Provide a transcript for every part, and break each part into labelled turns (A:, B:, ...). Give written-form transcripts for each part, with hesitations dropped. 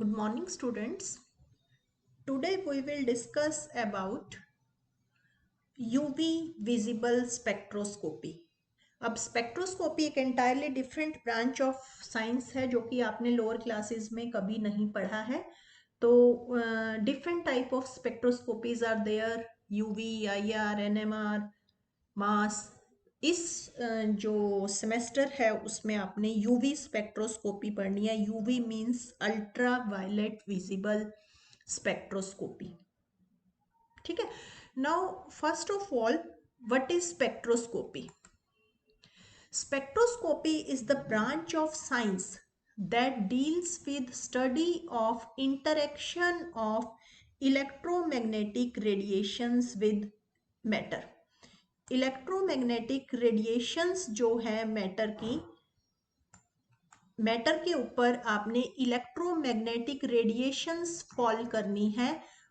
A: Good morning, students. Today we will discuss about UV visible spectroscopy. अब spectroscopy एक entirely different branch of science है जो कि आपने लोअर क्लासेस में कभी नहीं पढ़ा है। तो different type of spectroscopies are there, UV, IR, NMR, mass. इस जो सेमेस्टर है उसमें आपने यूवी स्पेक्ट्रोस्कोपी पढ़नी है। UV means ultraviolet visible spectroscopy. ठीक है। Now first of all, what is spectroscopy? Spectroscopy is the branch of science that deals with study of interaction of electromagnetic radiations with matter. Electromagnetic radiations जो है matter के ऊपर आपने electromagnetic radiations fall करनी है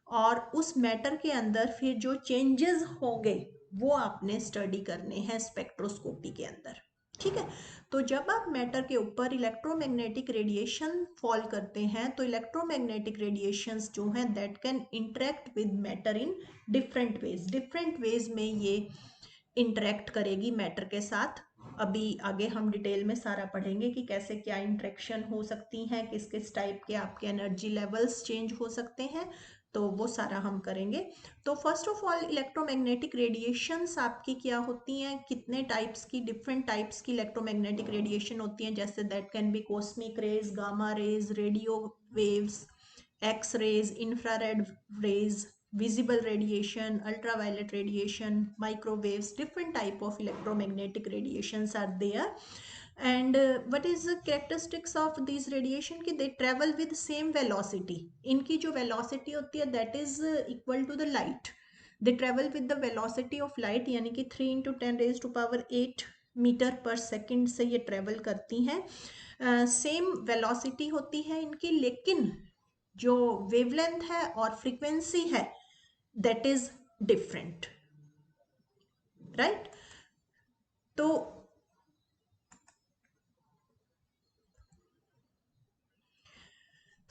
A: और उस मैटर के अंदर फिर जो चेंजेस होंगे वो आपने स्टडी करने हैं स्पेक्ट्रोस्कोपी के अंदर। ठीक है। तो जब आप मैटर के ऊपर इलेक्ट्रोमैग्नेटिक रेडिएशन फॉल करते हैं तो इलेक्ट्रोमैग्नेटिक रेडिएशंस जो हैं that can interact with matter in different ways में ये इंटरेक्ट करेगी मैटर के साथ। अभी आगे हम डिटेल में सारा पढ़ेंगे कि कैसे क्या इंटरेक्शन हो सकती हैं, किस किस टाइप के आपके एनर्जी लेवल्स चेंज हो सकते हैं, तो वो सारा हम करेंगे। तो first of all, electromagnetic radiations आपकी क्या होती हैं, कितने टाइप्स की, डिफरेंट टाइप्स की इलेक्ट्रोमैग्नेटिक रेडिएशन होती हैं, जैसे that can be cosmic rays, gamma rays, radio waves, X rays, infrared rays, visible radiation, ultraviolet radiation, microwaves. Different type of electromagnetic radiations are there. And what is the characteristics of these radiation? कि they travel with same velocity. इनकी जो velocity होती है that is equal to the light. They travel with the velocity of light, यानी कि 3 into 10 raised to power 8 metre पर second से ये ट्रेवल करती हैं। सेम वेलोसिटी होती है इनकी, लेकिन जो वेवलेंथ है और फ्रीक्वेंसी है दैट इज डिफरेंट, राइट? तो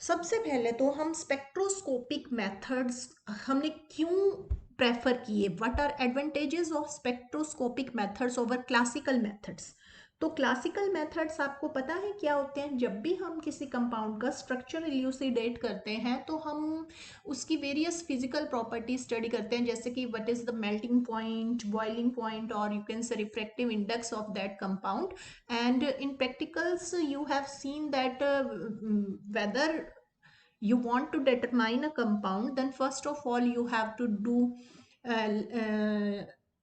A: सबसे पहले तो हम स्पेक्ट्रोस्कोपिक मेथड्स हमने क्यों प्रेफर किए, what are advantages of spectroscopic methods over classical methods. तो क्लासिकल मेथड्स आपको पता है क्या होते हैं? जब भी हम किसी कंपाउंड का स्ट्रक्चर इल्यूसिडेट करते हैं तो हम उसकी वेरियस फिजिकल प्रॉपर्टी स्टडी करते हैं, जैसे कि what is the melting point, boiling point, और you can say refractive index of that compound. And in practicals you have seen that whether you want to determine a compound, then first of all you have to do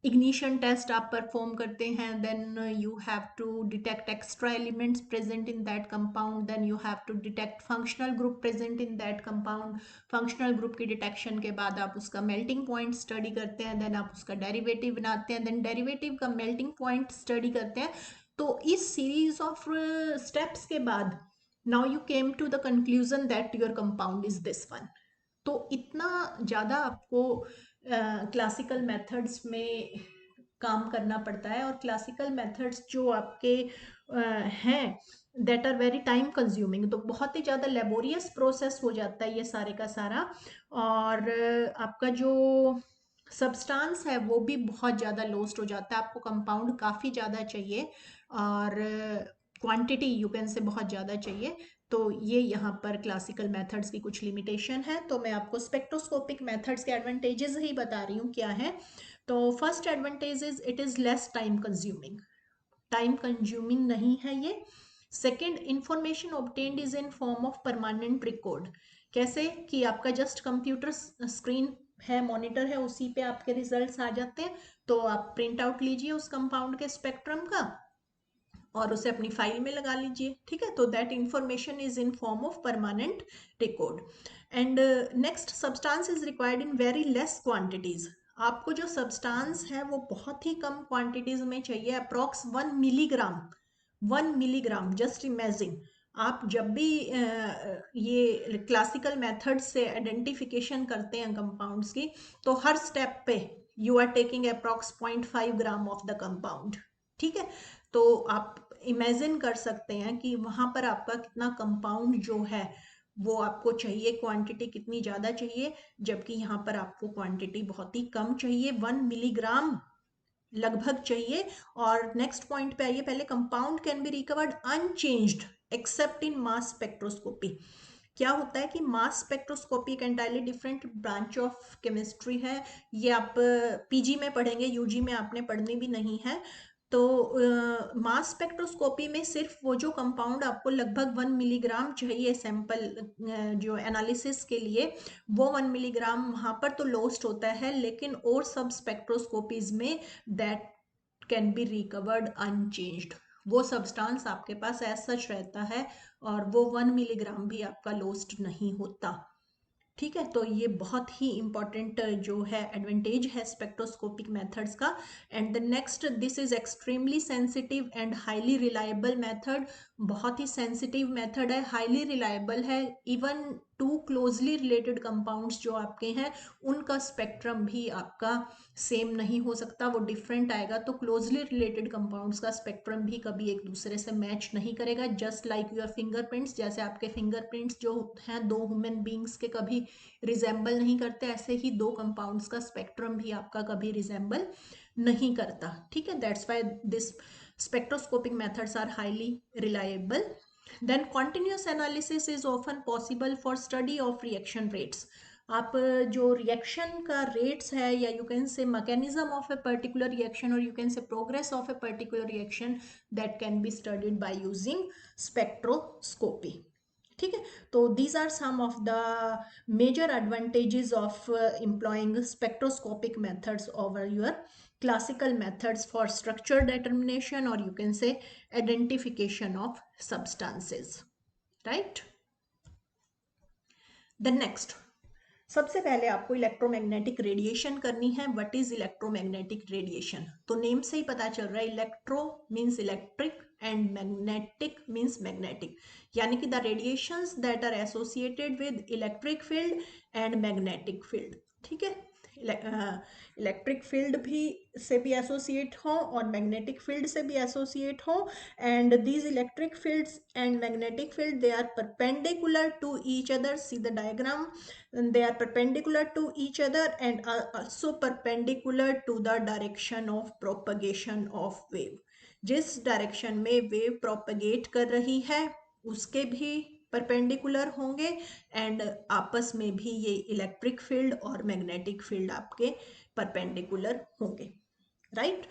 A: ignition test आप perform करते हैं, then you have to detect extra elements present in that compound, then you have to detect functional group present in that compound. functional group की detection के बाद आप उसका melting point study करते हैं, then आप उसका derivative बनाते हैं, then derivative का melting point study करते हैं। तो इस series of steps के बाद now you came to the conclusion that your compound is this one. तो इतना ज़्यादा आपको क्लासिकल मेथड्स में काम करना पड़ता है, और क्लासिकल मेथड्स जो आपके हैं that are very time consuming, तो बहुत ही ज़्यादा लेबोरियस प्रोसेस हो जाता है ये सारे का सारा, और आपका जो सब्सटेंस है वो भी बहुत ज़्यादा लॉस्ट हो जाता है, आपको कंपाउंड काफ़ी ज़्यादा चाहिए और क्वांटिटी यू कैन से बहुत ज़्यादा चाहिए। तो ये यहाँ पर क्लासिकल मेथड्स की कुछ लिमिटेशन है। तो मैं आपको स्पेक्ट्रोस्कोपिक मेथड्स के एडवांटेजेस ही बता रही हूँ क्या है। तो first advantage is it is less time consuming नहीं है ये। Second, information obtained is in form of permanent record. कैसे कि आपका जस्ट कंप्यूटर स्क्रीन है, मॉनिटर है, उसी पे आपके रिजल्ट्स आ जाते हैं। तो आप प्रिंट आउट लीजिए उस कंपाउंड के स्पेक्ट्रम का और उसे अपनी फाइल में लगा लीजिए। ठीक है। तो that information is in form of permanent record. And next, substance is required in very less quantities. आपको जो सब्सटेंस है वो बहुत ही कम क्वांटिटीज में चाहिए, अप्रॉक्स 1 मिलीग्राम। जस्ट इमेजिन, आप जब भी ये क्लासिकल मेथड से आइडेंटिफिकेशन करते हैं कंपाउंड्स की, तो हर स्टेप पे you are taking approx 0.5 gram of the compound. ठीक है। तो आप इमेजिन कर सकते हैं कि वहां पर आपका कितना कंपाउंड जो है वो आपको चाहिए क्वांटिटी कितनी ज़्यादा चाहिए, जबकि यहाँ पर आपको क्वांटिटी बहुत ही कम चाहिए, 1 मिलीग्राम लगभग चाहिए। और नेक्स्ट पॉइंट पे आइए, पहले compound can be recovered unchanged accept in mass spectroscopy. क्या होता है कि मास स्पेक्ट्रोस्कोपी एक entirely different branch of chemistry है, ये आप पीजी में पढ़ेंगे, यूजी में आपने पढ़नी भी नहीं है। तो मास स्पेक्ट्रोस्कोपी में सिर्फ वो जो कंपाउंड आपको लगभग 1 मिलीग्राम चाहिए सैंपल जो एनालिसिस के लिए, वो 1 मिलीग्राम वहाँ पर तो लॉस्ट होता है, लेकिन और सब स्पेक्ट्रोस्कोपीज में that can be recovered unchanged. वो सब्सटेंस आपके पास एज सच रहता है और वो 1 मिलीग्राम भी आपका लॉस्ट नहीं होता। ठीक है, तो ये बहुत ही इंपॉर्टेंट जो है एडवांटेज है स्पेक्ट्रोस्कोपिक मेथड्स का। And the next, this is extremely sensitive and highly reliable method. बहुत ही सेंसिटिव मेथड है, हाईली रिलायबल है। Even to closely related compounds जो आपके हैं उनका स्पेक्ट्रम भी आपका सेम नहीं हो सकता, वो डिफरेंट आएगा। तो क्लोजली रिलेटेड कंपाउंड्स का स्पेक्ट्रम भी कभी एक दूसरे से मैच नहीं करेगा, जस्ट लाइक योर फिंगरप्रिंट्स। जैसे आपके फिंगरप्रिंट्स जो हैं दो ह्यूमन बींग्स के कभी रिजेंबल नहीं करते, ऐसे ही दो कंपाउंड्स का स्पेक्ट्रम भी आपका कभी रिजेंबल नहीं करता। ठीक है, that's why this spectroscopic methods are highly reliable. Then continuous analysis is often possible for study of reaction rates. आप जो रिएक्शन का रेट्स है, या you can say mechanism of a particular reaction, और you can say progress of a particular reaction, that can be studied by using spectroscopy. ठीक है, तो these are some of the major advantages of employing spectroscopic methods over your classical methods for structure determination, or you can say identification of substances, right? The next, सबसे पहले आपको electromagnetic radiation करनी है। What is electromagnetic radiation? तो name से ही पता चल रहा है, electro means electric and magnetic means magnetic, यानी कि the radiations that are associated with electric field and magnetic field. ठीक है, इलेक्ट्रिक फील्ड भी से भी एसोसिएट हो और मैग्नेटिक फील्ड से भी एसोसिएट हो, and these electric fields and magnetic field, they are perpendicular to each other. See the diagram, and they are perpendicular to each other and are also perpendicular to the direction of propagation of wave. जिस direction में wave propagate कर रही है उसके भी perpendicular होंगे, and आपस में भी ये इलेक्ट्रिक फील्ड और मैग्नेटिक फील्ड आपके परपेंडिकुलर होंगे, right?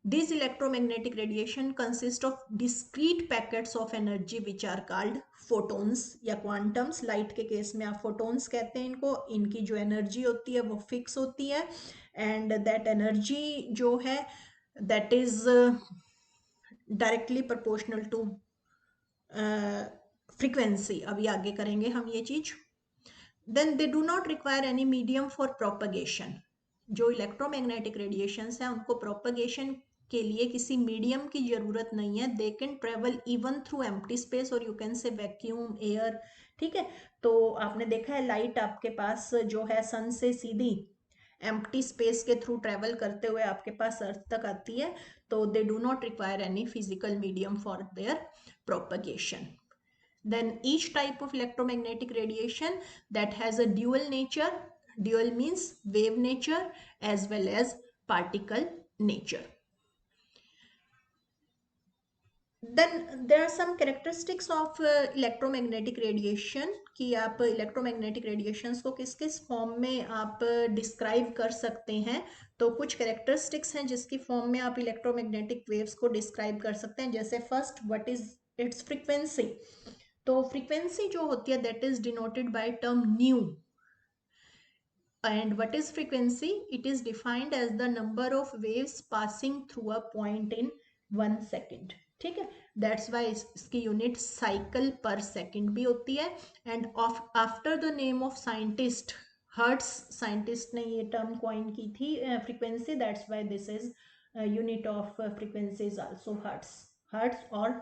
A: These electromagnetic radiation consist of discrete packets of energy which are called photons या quantums. लाइट के केस में आप photons कहते हैं इनको। इनकी जो एनर्जी होती है वो फिक्स होती है, एंड दैट एनर्जी जो है that is directly proportional to frequency. अभी आगे करेंगे हम ये चीज। Then they do not require any medium for propagation. जो इलेक्ट्रोमैग्नेटिक रेडिएशंस हैं उनको प्रोपगेशन के लिए किसी मीडियम की जरूरत नहीं है। They can travel even through empty space, और you can say vacuum air. ठीक है, तो आपने देखा है लाइट आपके पास जो है सन से सीधी एम्प्टी स्पेस के थ्रू ट्रेवल करते हुए आपके पास अर्थ तक आती है। तो दे do not require any physical medium for their propagation. Then each type of electromagnetic radiation that has a dual nature, dual means wave nature as well as particle nature. Then there are some characteristics of electromagnetic radiation, कि आप electromagnetic radiations को किस किस form में आप describe कर सकते हैं। तो कुछ characteristics हैं जिसकी फॉर्म में आप electromagnetic waves को डिस्क्राइब कर सकते हैं। जैसे first, what is its frequency? तो फ्रीक्वेंसी जो होती है that is denoted by term nu, and what is frequency? It is defined as the number of waves passing through a point in 1 second. ठीक है, दैट्स वाई इसकी unit cycle per second भी होती है। And after the name of scientist hertz, scientist ने ये term coin की थी frequency, that's why this is unit of frequency is also hertz, hertz और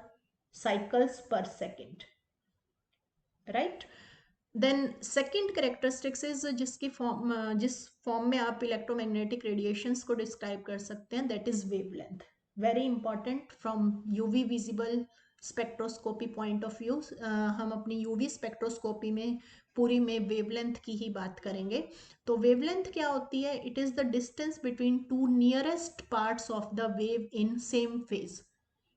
A: cycles per second, right? Then second characteristics is जिसकी form जिस form में आप electromagnetic radiations को डिस्क्राइब कर सकते हैं, that is wavelength. Very important, from UV visible spectroscopy point of view, हम अपनी यूवी स्पेक्ट्रोस्कोपी में पूरी में वेवलेंथ की ही बात करेंगे। तो वेवलेंथ क्या होती है? It is the distance between two nearest parts of the wave in same phase.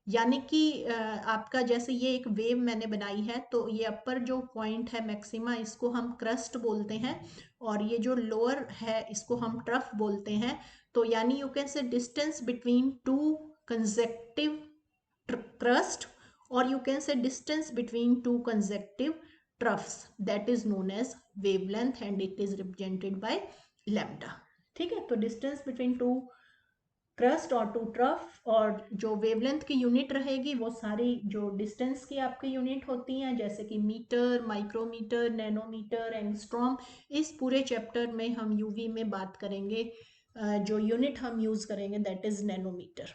A: यानी कि आपका जैसे ये एक वेव मैंने बनाई है, तो ये अपर जो पॉइंट है मैक्सिमा, इसको हम क्रस्ट बोलते हैं, और ये जो लोअर है इसको हम ट्रफ बोलते हैं। तो यानी यू कैन से distance between two consecutive crust, or you can say distance between two consecutive troughs, that is known as wavelength and it is represented by lambda। ठीक है, तो डिस्टेंस बिटवीन टू क्रस्ट और to trough, और जो wavelength की unit रहेगी वो सारी जो डिस्टेंस की आपकी यूनिट होती हैं, जैसे कि मीटर, माइक्रोमीटर, नैनोमीटर, एंगस्ट्रॉम। इस पूरे चैप्टर में हम यूवी में बात करेंगे, जो यूनिट हम यूज करेंगे दैट इज नैनोमीटर।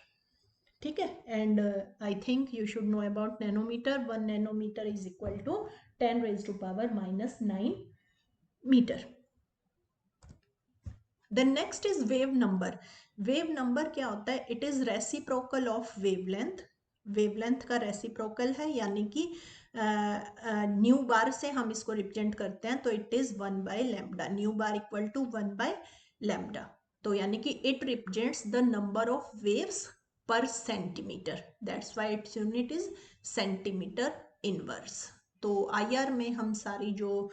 A: ठीक है, and I think you should know about nanometre. 1 nanometre is equal to 10⁻⁻⁹ metre. Then next is wave number. Wave number क्या होता है? It is reciprocal of wavelength. Wavelength का reciprocal है, यानी कि न्यू बार से हम इसको रिप्रेजेंट करते हैं, तो it is 1/λ। Nu bar equal to 1/λ। तो यानी कि it represents the number of waves per centimetre, that's why its unit is centimetre inverse. तो IR में हम सारी जो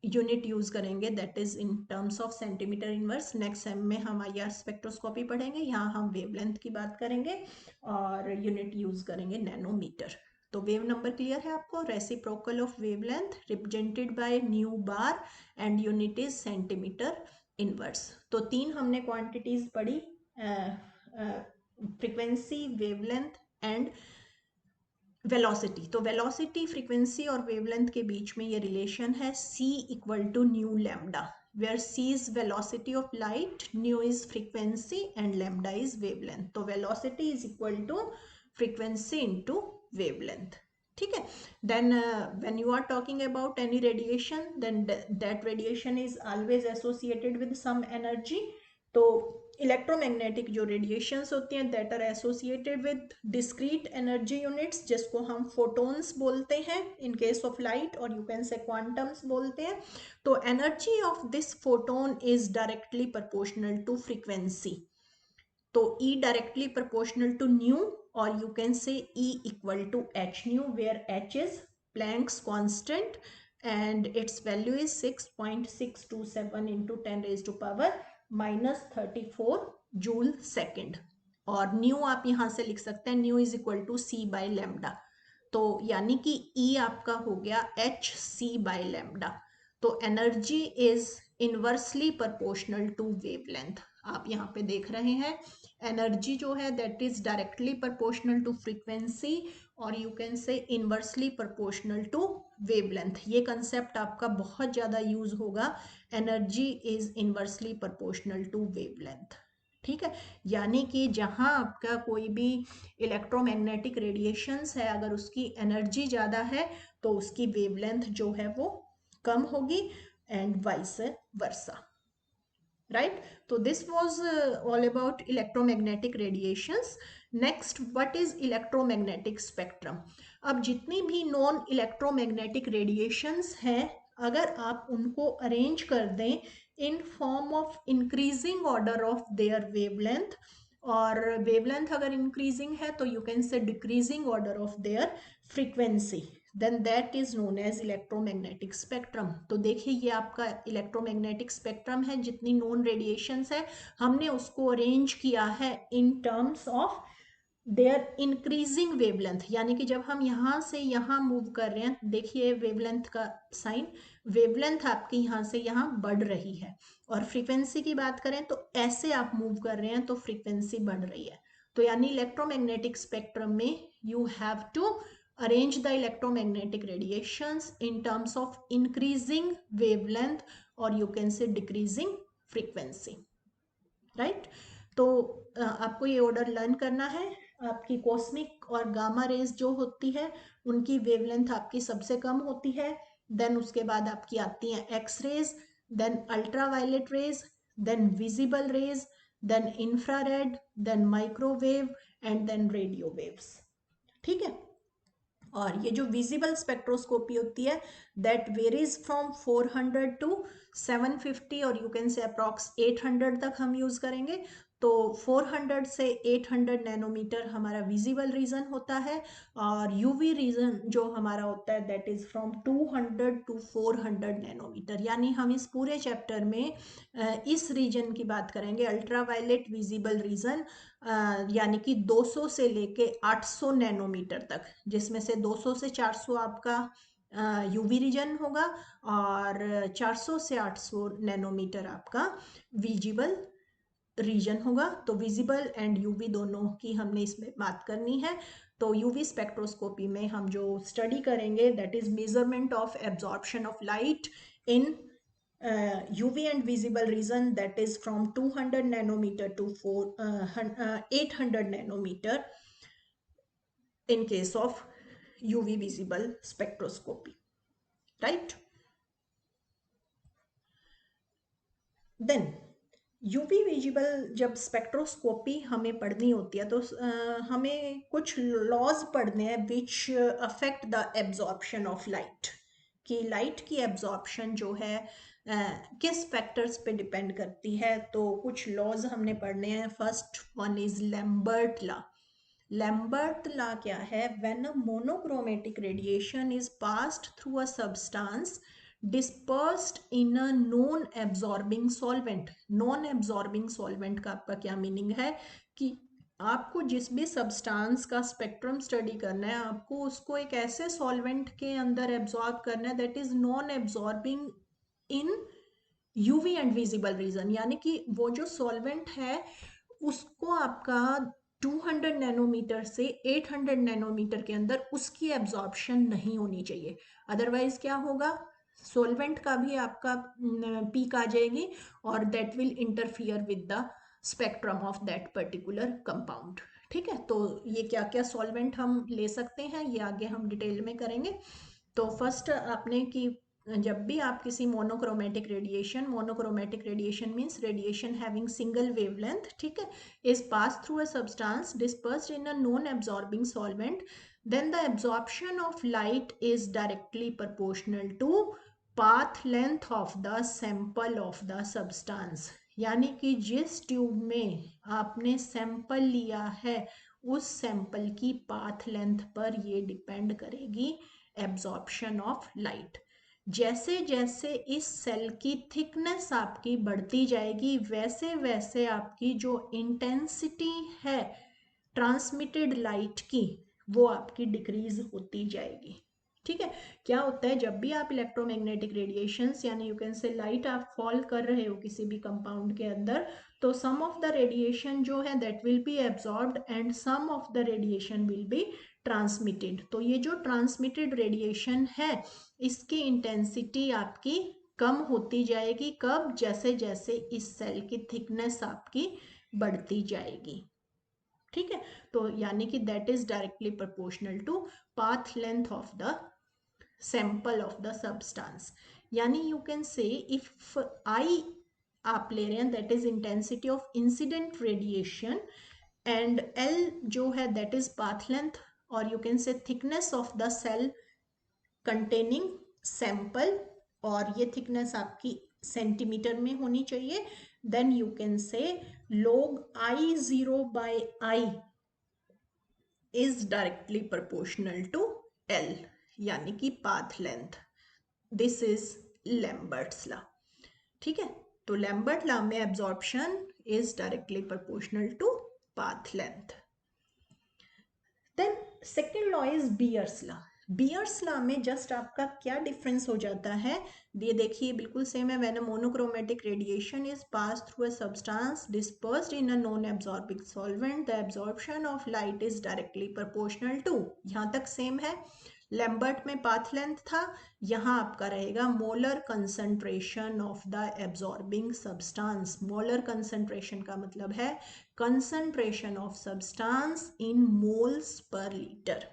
A: यूनिट यूज करेंगे that is in terms of centimetre inverse. Next sem में हम IR स्पेक्ट्रोस्कोपी पढ़ेंगे, यहाँ हम वेवलेंथ की बात करेंगे और यूनिट यूज करेंगे नैनोमीटर। तो वेव नंबर क्लियर है आपको? Reciprocal of wavelength represented by nu bar and unit is centimetre inverse. तो 3 हमने क्वांटिटीज पढ़ी, फ्रीक्वेंसी, वेवलेंथ एंड वेलोसिटी। तो वेलोसिटी, फ्रीक्वेंसी और वेवलेंथ के बीच में ये रिलेशन है C equal to nu lambda, where C is velocity of light, nu is frequency and lambda is wavelength. तो velocity is equal to frequency into wavelength. ठीक है, then when you are talking about any radiation, then that radiation is always associated with some energy. तो electromagnetic जो radiations होती हैं that are associated with discrete energy units, जिसको हम photons बोलते हैं इन केस ऑफ लाइट, और you can say quantums बोलते हैं। तो energy of this photon is directly proportional to frequency. तो E directly proportional to nu, और यू कैन से E equal to h nu, where h is Planck's constant and its value is 6.627 into 10⁻⁻34 joule second. और nu आप यहां से लिख सकते हैं, new is equal to C/λ। तो यानी कि E आपका हो गया hc/λ। तो energy is inversely proportional to wavelength. आप यहाँ पे देख रहे हैं एनर्जी जो है that is directly proportional to frequency, और you can say inversely proportional to wavelength. ये कंसेप्ट आपका बहुत ज़्यादा यूज होगा, energy is inversely proportional to wavelength. ठीक है, यानी कि जहाँ आपका कोई भी इलेक्ट्रोमैग्नेटिक रेडिएशंस है, अगर उसकी एनर्जी ज़्यादा है तो उसकी वेवलेंथ जो है वो कम होगी, and vice versa. right? So this was all about electromagnetic radiations. Next, what is electromagnetic spectrum? अब जितनी भी नॉन इलेक्ट्रोमैग्नेटिक रेडिएशंस हैं, अगर आप उनको अरेंज कर दें in form of increasing order of their wavelength, और वेवलेंथ अगर इंक्रीजिंग है तो you can say decreasing order of their frequency, then that is known as electromagnetic spectrum. तो देखिए ये आपका इलेक्ट्रोमैग्नेटिक स्पेक्ट्रम है, जितनी नॉन रेडिएशंस है हमने उसको अरेंज किया है इन terms of their increasing wavelength. यानी कि जब हम यहाँ से यहाँ मूव कर रहे हैं, देखिए वेवलेंथ का साइन, वेवलेंथ आपकी यहाँ से यहाँ बढ़ रही है, और फ्रीक्वेंसी की बात करें तो ऐसे आप मूव कर रहे हैं तो फ्रीक्वेंसी बढ़ रही है। तो यानी इलेक्ट्रोमैग्नेटिक स्पेक्ट्रम में you have to arrange the electromagnetic radiations in terms of increasing wavelength, or you can say decreasing frequency, right? तो आपको ये ऑर्डर लर्न करना है। आपकी कॉस्मिक और गामा रेज जो होती है उनकी वेवलेंथ आपकी सबसे कम होती है, देन उसके बाद आपकी आती हैं X rays, then ultraviolet rays, then visible rays, then infrared, then microwave and then radio waves. ठीक है, और ये जो विजिबल स्पेक्ट्रोस्कोपी होती है दैट वेरीज फ्रॉम 400 टू 750 और यू कैन से अप्रॉक्स 800 तक हम यूज करेंगे। तो 400 से 800 नैनोमीटर हमारा विजिबल रीजन होता है और यूवी रीजन जो हमारा होता है that is from 200 to 400 nanometre. यानी हम इस पूरे चैप्टर में इस रीजन की बात करेंगे, अल्ट्रावायलेट विजिबल रीजन, यानी कि 200 से लेके 800 नैनोमीटर तक, जिसमें से 200 से 400 आपका यूवी रीजन होगा और 400 से 800 नैनोमीटर आपका विजिबल रीजन होगा। तो विजिबल एंड यूवी दोनों की हमने इसमें बात करनी है। तो यूवी स्पेक्ट्रोस्कोपी में हम जो स्टडी करेंगे that is measurement of absorption of light in UV and visible region that is from 200 nanometer to 800 nanometer in case of UV visible spectroscopy, right? Then UV visible जब spectroscopy हमें पढ़नी होती है तो हमें कुछ लॉज पढ़ने हैं which affect the absorption of light, कि लाइट की एब्जॉर्प्शन जो है किस फैक्टर्स पे डिपेंड करती है। तो कुछ लॉज हमने पढ़ने हैं। First one is Lambert law. Lambert law क्या है? When a monochromatic radiation is passed through a substance dispersed in a non absorbing solvent. Non absorbing solvent का आपका क्या मीनिंग है कि आपको जिस भी सब्सटेंस का स्पेक्ट्रम स्टडी करना है आपको उसको एक ऐसे सॉल्वेंट के अंदर एब्जॉर्ब करना है that is non absorbing in UV and visible region. यानी कि वो जो सॉल्वेंट है उसको आपका 200 नैनोमीटर से 800 नैनोमीटर के अंदर उसकी एब्जॉर्प्शन नहीं होनी चाहिए। अदरवाइज क्या होगा? सॉल्वेंट का भी आपका पीक आ जाएगी और that will interfere with the spectrum of that particular compound. ठीक है, तो ये क्या क्या सॉल्वेंट हम ले सकते हैं ये आगे हम डिटेल में करेंगे। तो फर्स्ट आपने कि जब भी आप किसी monochromatic radiation means radiation having single wavelength, ठीक है, is passed through a substance dispersed in a non-absorbing solvent, then the absorption of light is directly proportional to path length of the sample of the substance। यानी कि जिस tube में आपने sample लिया है उस सैंपल की पाथ लेंथ पर ये डिपेंड करेगी एब्जॉर्प्शन ऑफ लाइट। जैसे जैसे इस सेल की थिकनेस आपकी बढ़ती जाएगी वैसे वैसे आपकी जो इंटेंसिटी है ट्रांसमिटेड लाइट की वो आपकी डिक्रीज होती जाएगी। ठीक है, क्या होता है जब भी आप इलेक्ट्रोमैग्नेटिक रेडिएशंस यानी यू कैन से लाइट आप फॉल कर रहे हो किसी भी कंपाउंड के अंदर, तो सम ऑफ द रेडिएशन जो है that will be absorbed and some of the radiation will be transmitted. तो ये जो ट्रांसमिटेड रेडिएशन है इसकी इंटेंसिटी आपकी कम होती जाएगी। कब? जैसे जैसे इस सेल की थिकनेस आपकी बढ़ती जाएगी। ठीक है, तो यानी कि that is directly proportional to path length of the sample of the substance. यानी you can say if I आप ले रहे हैं that is intensity of incident radiation and L जो है दैट इज पाथ लेंथ और you can say thickness of the cell containing sample और ये थिकनेस आपकी सेंटीमीटर में होनी चाहिए। Then you can say log I0 by I is directly proportional to L यानी कि path length. This is Lambert's law. ठीक है, तो लैम्बर्ट लॉ में absorption is directly proportional to path length. Then second law is Beer's law. Beer's law में just आपका क्या difference हो जाता है ये देखिए, बिल्कुल सेम है। When a monochromatic radiation is pass through a substance dispersed in a non absorbing solvent the absorption of light is directly proportional to, यहाँ तक सेम है। लैम्बर्ट में पाथ लेंथ था, यहाँ आपका रहेगा molar concentration of the absorbing substance. Molar concentration का मतलब है concentration of substance in moles per litre.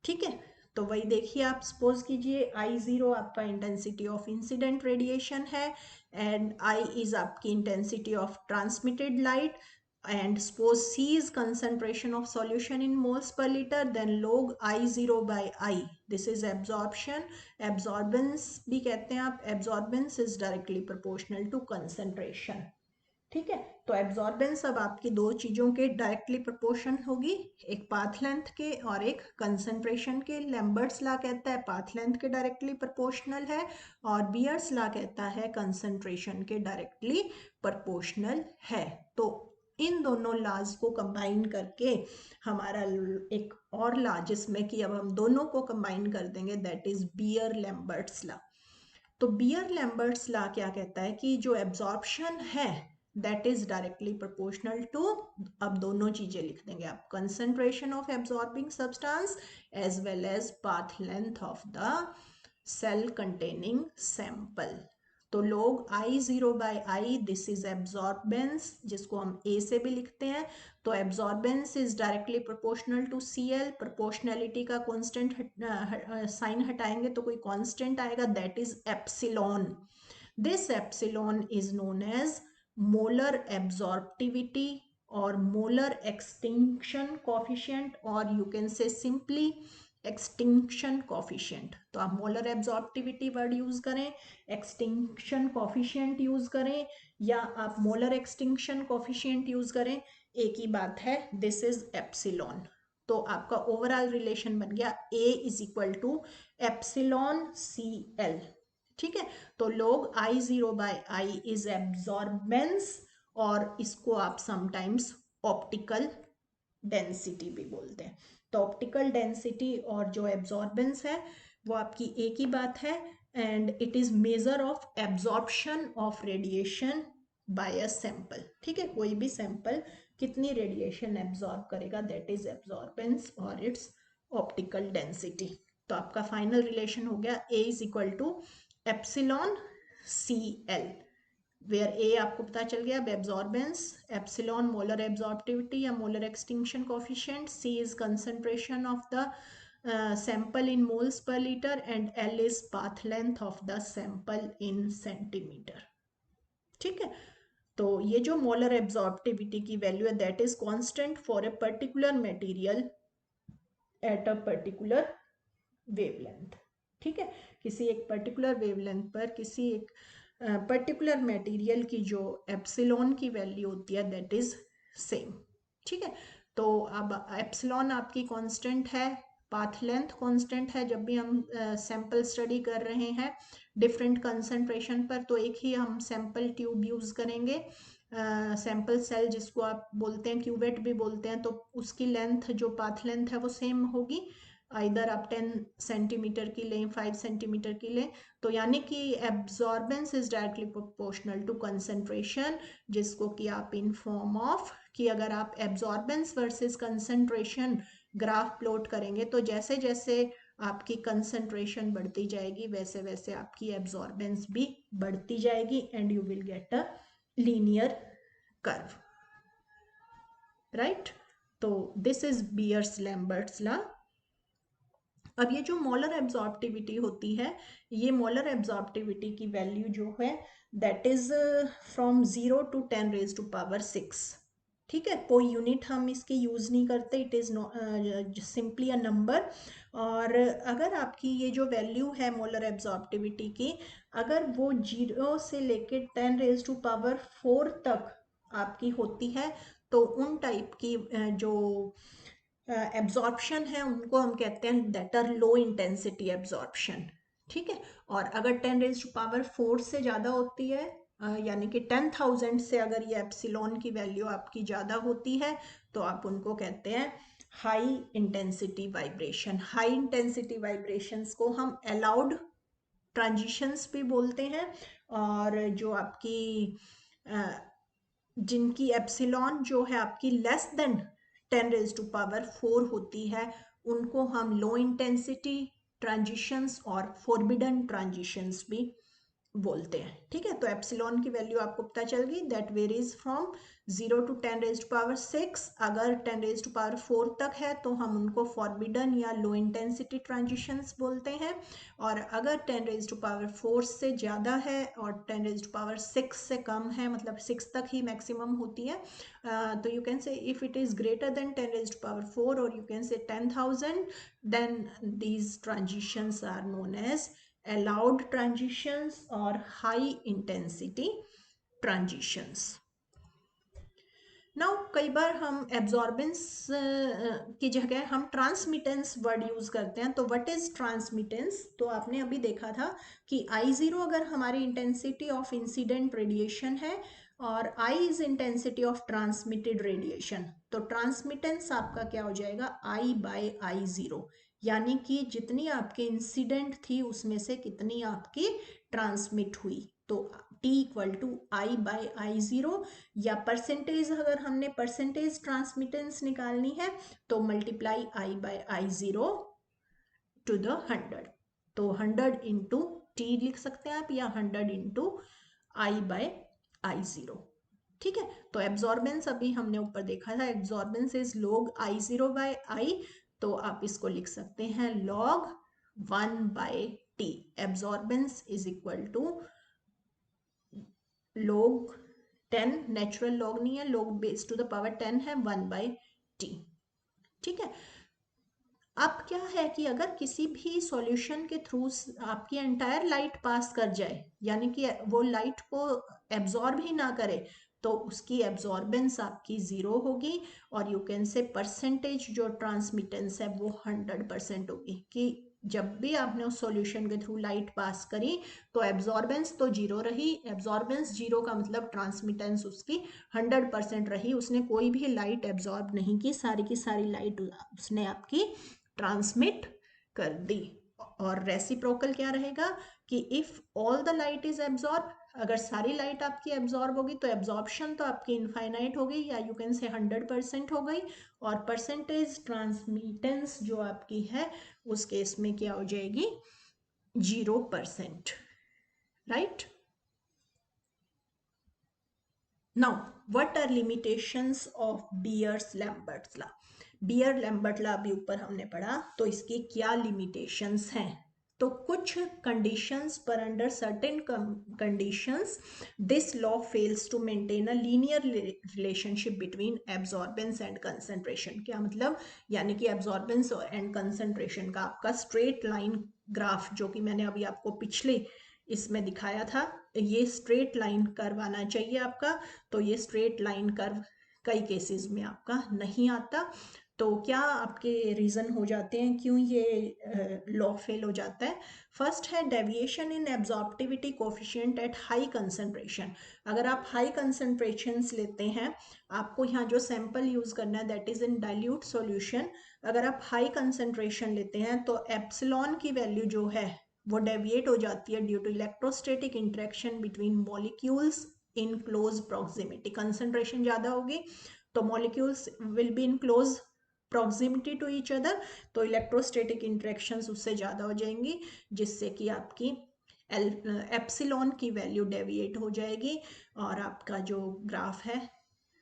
A: ठीक है, तो वही देखिए, आप सपोज कीजिए I0 आपका इंटेंसिटी ऑफ इंसिडेंट रेडिएशन है एंड I इज आपकी intensity of transmitted light. and suppose C is concentration of solution in moles per liter, then log I0 by I, this is absorption. Absorbance भी कहते हैं आप, absorbance is directly proportional to concentration. ठीक है, तो absorbance अब आपकी दो चीजों के डायरेक्टली प्रोपोर्शन होगी, एक पाथ लेंथ के और एक कंसंट्रेशन के. लैम्बर्ट्स लॉ कहता है पाथ लेंथ के डायरेक्टली प्रोपोर्शनल है, और बियर्स लॉ कहता है कंसंट्रेशन के डायरेक्टली प्रोपोर्शनल है. तो इन दोनों लॉज को कंबाइन करके हमारा एक और लॉ जिसमें कि अब हम दोनों को कंबाइन कर देंगे, that is Beer Lambert's law. तो बियर लैम्बर्ट्स लॉ क्या कहता है कि जो एब्जॉर्प्शन है that is directly proportional to, अब दोनों चीजें लिख देंगे आप, concentration of absorbing substance as well as path length of the cell containing sample. तो log I0 by I, this is absorbance, जिसको हम A से भी लिखते हैं. तो absorbance is directly proportional to Cl. Proportionality का कांस्टेंट साइन हटाएंगे तो कोई कांस्टेंट आएगा, that is epsilon. This epsilon is known as molar absorptivity और मोलर एक्सटिंक्शन कोफिशिएंट, और you can say simply extinction coefficient. तो आप मोलर एब्जॉर्प्टिविटी वर्ड यूज करें, एक्सटिंक्शन कोफिशिएंट यूज करें, या आप मोलर एक्सटिंक्शन कोफिशिएंट यूज करें, एक ही बात है, दिस इज एप्सिलॉन. तो आपका ओवरऑल रिलेशन बन गया A is equal to epsilon Cl. ठीक है, तो log I0 by I is absorbance, और इसको आप समटाइम्स ऑप्टिकल डेंसिटी भी बोलते हैं. तो ऑप्टिकल डेंसिटी और जो एब्जॉर्बेंस है वो आपकी एक ही बात है, and it is measure of absorption of radiation by a sample. ठीक है, कोई भी सैंपल कितनी रेडिएशन एब्जॉर्ब करेगा, दैट इज एब्जॉर्बेंस और इट्स ऑप्टिकल डेंसिटी. तो आपका फाइनल रिलेशन हो गया A is equal to epsilon Cl, where A आपको पता चल गया, एब्जॉर्बेंस, एप्सिलॉन मोलर एब्जॉर्प्टिविटी या molar extinction coefficient, C is concentration of the sample in moles per liter, and L is path length of the sample in centimeter. ठीक है, तो ये जो मोलर एब्जॉर्प्टिविटी की वैल्यू है that is constant for a particular material at a particular wavelength. ठीक है, किसी एक पर्टिकुलर वेवलेंथ पर किसी एक पर्टिकुलर मटेरियल की जो एप्सिलॉन की वैल्यू होती है दैट इज सेम. ठीक है, तो अब एप्सिलॉन आपकी कांस्टेंट है, पाथ लेंथ कांस्टेंट है. जब भी हम सैंपल स्टडी कर रहे हैं डिफरेंट कंसंट्रेशन पर, तो एक ही हम सैंपल ट्यूब यूज करेंगे, सैंपल सेल जिसको आप बोलते हैं, क्यूवेट भी बोलते हैं, तो उसकी लेंथ जो पाथ लेंथ है वो सेम होगी, इधर आप 10 सेंटीमीटर की लें, 5 सेंटीमीटर की लें. तो यानी कि absorbance is directly proportional to concentration, जिसको कि आप इन फॉर्म ऑफ कि अगर आप absorbance versus concentration graph plot करेंगे, तो जैसे जैसे आपकी कंसंट्रेशन बढ़ती जाएगी वैसे वैसे आपकी एब्जॉर्बेंस भी बढ़ती जाएगी, and you will get a linear curve. Right, तो this is Beer's Lambert's law. अब ये जो मोलर एब्जॉर्प्टिविटी होती है, ये मोलर एब्जॉर्प्टिविटी की वैल्यू जो है that is from 0 to 10 raised to power 6. ठीक है, कोई यूनिट हम इसकी यूज नहीं करते, it is simply a number. और अगर आपकी ये जो वैल्यू है मोलर एब्जॉर्प्टिविटी की, अगर वो 0 से लेके 10 raised to power 4 तक आपकी होती है, तो उन टाइप की जो एब्जॉर्प्शन है उनको हम कहते हैं that are low intensity absorption. ठीक है, और अगर 10 रेज टू पावर 4 से ज़्यादा होती है, यानी कि 10,000 से अगर ये एप्सिलॉन की वैल्यू आपकी ज़्यादा होती है, तो आप उनको कहते हैं high intensity vibration. High intensity vibrations को हम अलाउड ट्रांजिशंस भी बोलते हैं, और जो आपकी जिनकी एप्सिलॉन जो है आपकी less than 10 raise to power 4 होती है, उनको हम लो इंटेंसिटी ट्रांजिशंस और फोरबिडन ट्रांजिशंस भी बोलते हैं। ठीक है, तो एप्सिलॉन की वैल्यू आपको पता चल गई, दैट वेरीज फ्रॉम 0 to 10⁻⁶। अगर 10⁻⁴ तक है तो हम उनको फॉरबिडन या लो इंटेंसिटी ट्रांजिशंस बोलते हैं, और अगर 10⁻⁴ से ज़्यादा है और 10⁻⁶ से कम है, मतलब 6 तक ही मैक्सिमम होती है, तो you can say if it is greater than 10⁻⁴, और यू कैन से 10,000, then these transitions are known as allowed transitions or high intensity transitions. Now कई बार हम एब्जॉर्बेंस की जगह हम ट्रांसमिटेंस वर्ड यूज करते हैं। तो व्हाट इज ट्रांसमिटेंस? तो आपने अभी देखा था कि I0 अगर हमारी इंटेंसिटी ऑफ इंसिडेंट रेडिएशन है और I is intensity of transmitted radiation, तो ट्रांसमिटेंस आपका क्या हो जाएगा? I/I0, यानी कि जितनी आपके इंसिडेंट थी उसमें से कितनी आपकी ट्रांसमिट हुई। तो T इक्वल टू I/I0, या परसेंटेज, अगर हमने परसेंटेज ट्रांसमिटेंस निकालनी है तो मल्टीप्लाई I/I0 टू द 100। तो 100 इंटू T लिख सकते हैं आप, या 100 इंटू I/I0। ठीक है, तो एब्जॉर्बेंस अभी हमने ऊपर देखा था, एब्जॉर्बेंस इज log I0/I, तो आप इसको लिख सकते हैं log 1/T। Absorbance is equal to log 10, natural log नहीं है, log base to the power 10 है, 1/T। ठीक है, अब क्या है कि अगर किसी भी सॉल्यूशन के थ्रू आपकी एंटायर लाइट पास कर जाए, यानी कि वो लाइट को एब्जॉर्ब ही ना करे, तो उसकी एब्जॉर्बेंस आपकी 0 होगी, और यू कैन से परसेंटेज जो ट्रांसमिटेंस है वो 100% होगी, कि जब भी आपने उस सॉल्यूशन के थ्रू लाइट पास करी तो एब्जॉर्बेंस तो 0 रही। एब्जॉर्बेंस 0 का मतलब ट्रांसमिटेंस उसकी 100% रही, उसने कोई भी लाइट एब्जॉर्ब नहीं की, सारी की सारी लाइट उसने आपकी ट्रांसमिट कर दी। और रेसिप्रोकल क्या रहेगा कि if all the light is absorb, अगर सारी लाइट आपकी एब्जॉर्ब होगी तो एब्जॉर्प्शन तो आपकी इनफाइनाइट हो गई, या यू कैन से 100% हो गई, और परसेंटेज ट्रांसमिटेंस जो आपकी है उस केस में क्या हो जाएगी? 0%। Right? Now what are limitations of Beer's Lambert's law? Beer Lambert law अभी ऊपर हमने पढ़ा, तो इसकी क्या लिमिटेशंस हैं? तो कुछ कंडीशंस पर, under certain conditions, this law fails to maintain a linear relationship between absorbance and concentration. क्या मतलब? यानी कि एब्जॉर्बेंस एंड कंसंट्रेशन का आपका स्ट्रेट लाइन ग्राफ, जो कि मैंने अभी आपको पिछले इसमें दिखाया था, ये स्ट्रेट लाइन कर्व आना चाहिए आपका। तो ये स्ट्रेट लाइन कर्व कई केसेस में आपका नहीं आता। तो क्या आपके रीज़न हो जाते हैं क्यों ये लॉ फेल हो जाता है? फर्स्ट है deviation in absorptivity coefficient at high concentration. अगर आप हाई कंसंट्रेशंस लेते हैं, आपको यहाँ जो सैंपल यूज़ करना है that is in dilute solution. अगर आप हाई कंसंट्रेशन लेते हैं तो एप्सिलॉन की वैल्यू जो है वो डेविएट हो जाती है due to electrostatic interaction between molecules in close proximity. Concentration ज़्यादा होगी तो molecules will be in close proximity to each other, तो इलेक्ट्रोस्टैटिक इंटरेक्शंस उससे ज़्यादा हो जाएंगी, जिससे कि आपकी एप्सिलॉन की वैल्यू डेविएट हो जाएगी, और आपका जो ग्राफ है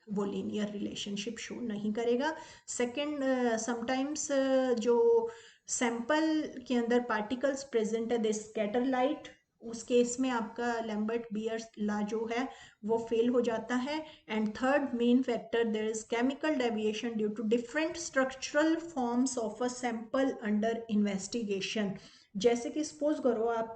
A: वो लीनियर रिलेशनशिप शो नहीं करेगा। सेकंड, समटाइम्स जो सैंपल के अंदर पार्टिकल्स प्रेजेंट है, दे स्कैटर लाइट, उस केस में आपका लैम्बर्ट बियर्स लॉ जो है वो फेल हो जाता है। And third main factor, there is chemical deviation due to different structural forms of a sample under investigation. जैसे कि सपोज करो आप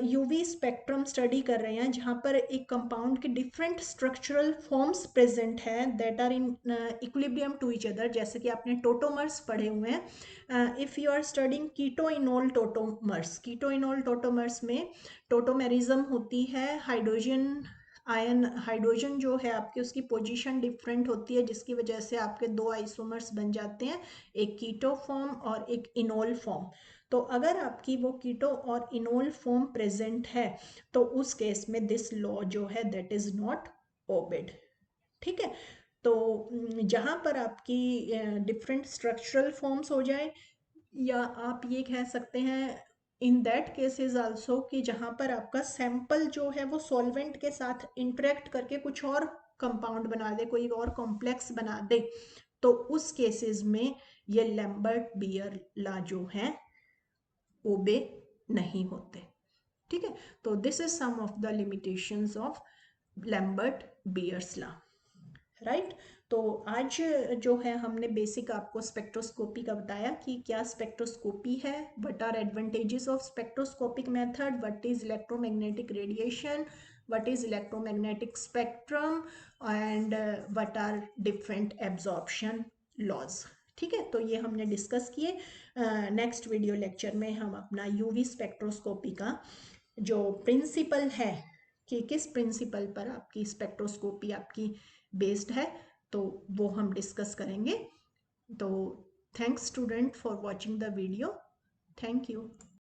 A: यूवी स्पेक्ट्रम स्टडी कर रहे हैं जहाँ पर एक कंपाउंड के डिफरेंट स्ट्रक्चरल फॉर्म्स प्रेजेंट हैं that are in equilibrium to each other, जैसे कि आपने टोटोमर्स पढ़े हुए हैं। If you are studying keto enol tautomers, keto enol tautomers में टोटोमेरिज्म होती है, हाइड्रोजन आयन, हाइड्रोजन जो है आपके उसकी पोजीशन डिफरेंट होती है, जिसकी वजह से आपके दो आइसोमर्स बन जाते हैं, एक कीटो फॉर्म और एक इनोल फॉर्म। तो अगर आपकी वो कीटो और इनोल फॉर्म प्रेजेंट है तो उस केस में दिस लॉ जो है दैट इज नॉट ओबेड। ठीक है, तो जहाँ पर आपकी डिफरेंट स्ट्रक्चरल फॉर्म्स हो जाए, या आप ये कह सकते हैं इन दैट केसेस आल्सो कि जहाँ पर आपका सैंपल जो है वो सॉल्वेंट के साथ इंटरेक्ट करके कुछ और कंपाउंड बना दे, कोई और कॉम्प्लेक्स बना दे, तो उस केसेस में ये लैम्बर्ट बियर लॉ जो है ओबे नहीं होते। ठीक है, तो this is some of the limitations of Lambert Beer's law, right. तो आज जो है हमने बेसिक आपको स्पेक्ट्रोस्कोपी का बताया कि क्या स्पेक्ट्रोस्कोपी है, what are advantages of spectroscopic method, what is electromagnetic radiation, what is electromagnetic spectrum, and what are different absorption laws. ठीक है, तो ये हमने डिस्कस किए। नेक्स्ट वीडियो लेक्चर में हम अपना यूवी स्पेक्ट्रोस्कोपी का जो प्रिंसिपल है कि किस प्रिंसिपल पर आपकी स्पेक्ट्रोस्कोपी आपकी बेस्ड है, तो वो हम डिस्कस करेंगे। तो thanks student for watching the video, thank you.